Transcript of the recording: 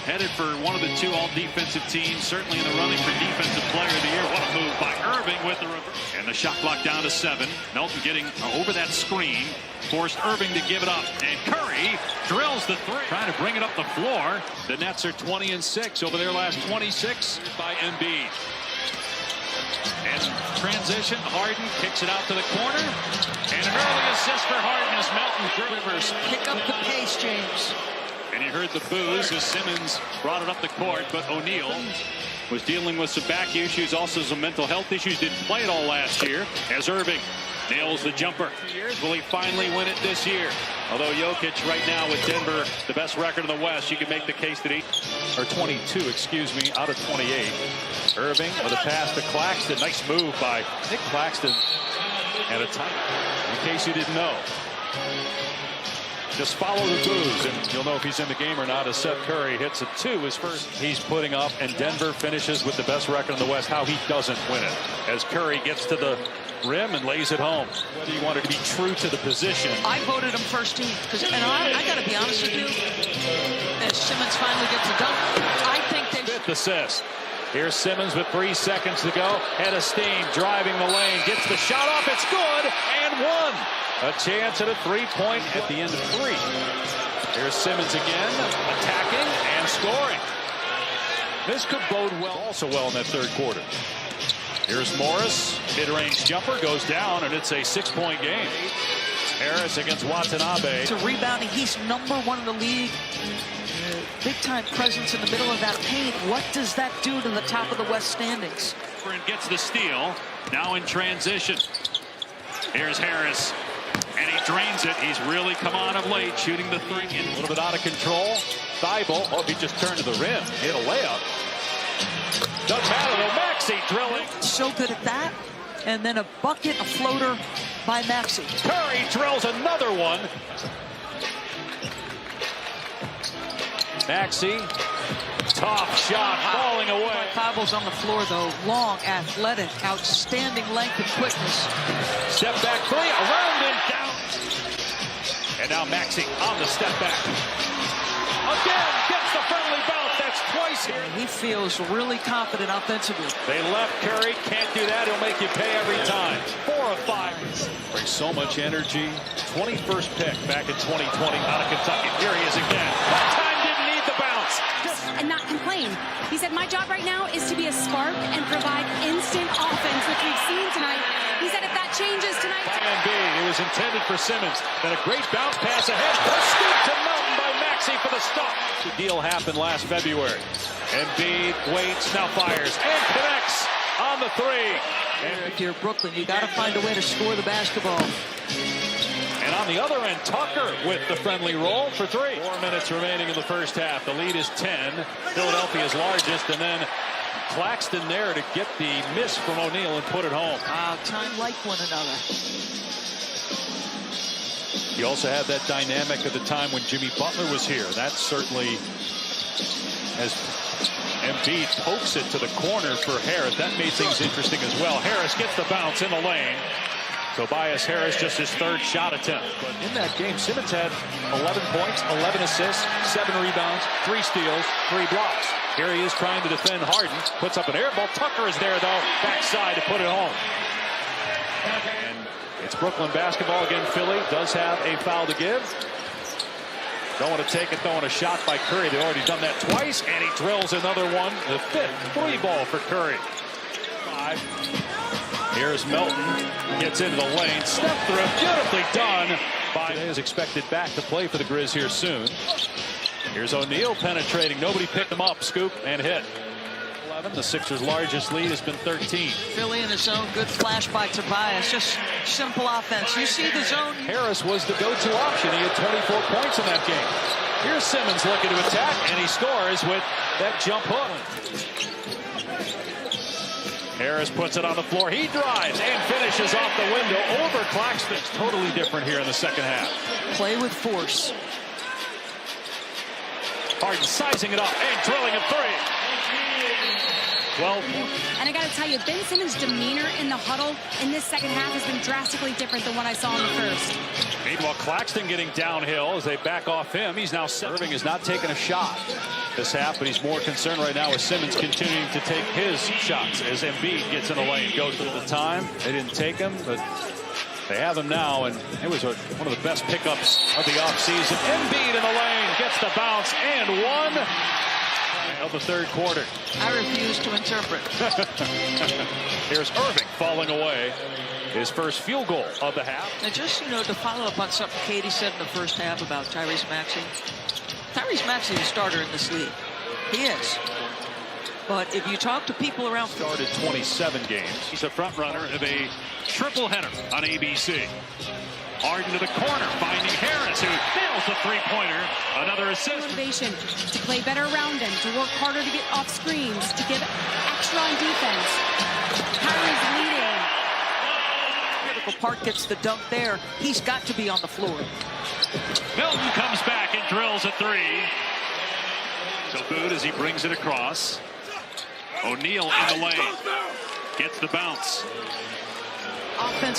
headed for one of the two all-defensive teams, certainly in the running for Defensive Player of the Year. What a move by Irving with the reverse. And the shot clock down to 7. Melton getting over that screen, forced Irving to give it up. And Curry drills the 3. Trying to bring it up the floor. The Nets are 20-6 over their last 26 by Embiid. And transition, Harden kicks it out to the corner. And an early assist for Harden as Melton Rivers. Pick up the pace, James. And you heard the boos as Simmons brought it up the court, but O'Neal was dealing with some back issues, also some mental health issues. Didn't play it all last year as Irving nails the jumper. Will he finally win it this year? Although Jokic right now with Denver, the best record in the West, you can make the case that or 22, excuse me, out of 28. Irving with a pass to Claxton. Nice move by Nick Claxton at a time. In case you didn't know. Just follow the boos, and you'll know if he's in the game or not as Seth Curry hits a 2, his first he's putting up, and Denver finishes with the best record in the West. How he doesn't win it as Curry gets to the rim and lays it home. Whether you wanted to be true to the position. I voted him first team, and I got to be honest with you, as Simmons finally gets a dunk, I think they... 5th assist. Here's Simmons with 3 seconds to go. Head of steam, driving the lane, gets the shot off, it's good, and 1. A chance at a 3-point at the end of 3. Here's Simmons again, attacking and scoring. This could bode well, also well in that third quarter. Here's Morris, mid-range jumper, goes down, and it's a 6-point game. Harris against Watanabe. To rebounding, he's #1 in the league. Big-time presence in the middle of that paint. What does that do to the top of the West standings? And gets the steal, now in transition. Here's Harris. And he drains it. He's really come on of late, shooting the 3. A little bit out of control. Thibault. Oh, he just turned to the rim. Hit a layup. Doesn't matter though. Maxey drilling. So good at that. And then a bucket, a floater by Maxey. Curry drills another one. Maxey. Tough shot, falling away. Cobble's on the floor, though. Long, athletic, outstanding length and quickness. Step back 3, around and down. And now Maxey on the step back. Again, gets the friendly bounce. That's twice here. He feels really confident offensively. They left Curry. Can't do that. He'll make you pay every time. 4 of 5. Brings so much energy. 21st pick back in 2020 out of Kentucky. Here he is again. That time didn't need the bounce. And not complain. He said, my job right now is to be a spark and provide instant offense, which we've seen tonight. He said if that changes tonight... By Embiid, it was intended for Simmons. Then a great bounce pass ahead. A scoop to Melton by Maxey for the stop. The deal happened last February. Embiid waits, now fires, and connects on the 3. And if you're Brooklyn, you got to find a way to score the basketball. And on the other end, Tucker with the friendly roll for 3. 4 minutes remaining in the first half. The lead is 10. Philadelphia's largest, and then Claxton there to get the miss from O'Neal and put it home. Time like one another. You also had that dynamic at the time when Jimmy Butler was here. That certainly, as Embiid pokes it to the corner for Harris, that made things interesting as well. Harris gets the bounce in the lane. Tobias Harris, just his 3rd shot attempt. But in that game, Simmons had 11 points, 11 assists, 7 rebounds, 3 steals, 3 blocks. Here he is trying to defend Harden. Puts up an air ball. Tucker is there, though, backside to put it home. And it's Brooklyn basketball again. Philly does have a foul to give. Don't want to take it, throwing a shot by Curry. They've already done that twice, and he drills another one. The 5th 3-ball for Curry. 5. Here's Melton, gets into the lane, step through, beautifully done. Today is expected back to play for the Grizz here soon. Here's O'Neal penetrating, nobody picked him up, scoop and hit. 11, the Sixers' largest lead has been 13. Philly in the zone, good flash by Tobias, just simple offense. You see the zone. Harris was the go-to option, he had 24 points in that game. Here's Simmons looking to attack, and he scores with that jump hook. Harris puts it on the floor. He drives and finishes off the window over Claxton. It's totally different here in the second half. Play with force. Harden sizing it up and drilling a 3. 12. And I got to tell you, Ben Simmons' demeanor in the huddle in this second half has been drastically different than what I saw in the first. Meanwhile, Claxton getting downhill as they back off him. He's now serving, is not taking a shot. this half, but he's more concerned right now with Simmons continuing to take his shots as Embiid gets in the lane. Goes to the time. They didn't take him, but they have him now, and it was one of the best pickups of the offseason. Embiid in the lane, gets the bounce, and one of the third quarter. I refuse to interpret. Here's Irving falling away. His first field goal of the half. And just, to follow up on something Katie said in the first half about Tyrese Maxey. Tyrese Maxey is a starter in this league. He is. But if you talk to people around... Started 27 games. He's a front runner of a triple header on ABC. Harden to the corner, finding Harris, who nails the three-pointer. Another assist. Motivation to play better around him, to work harder to get off screens, to give extra on defense. Kyrie's leading. Critical part gets the dunk there. He's got to be on the floor. Milton comes back and drills a three. So good as he brings it across. O'Neal in the lane. Gets the bounce. Offense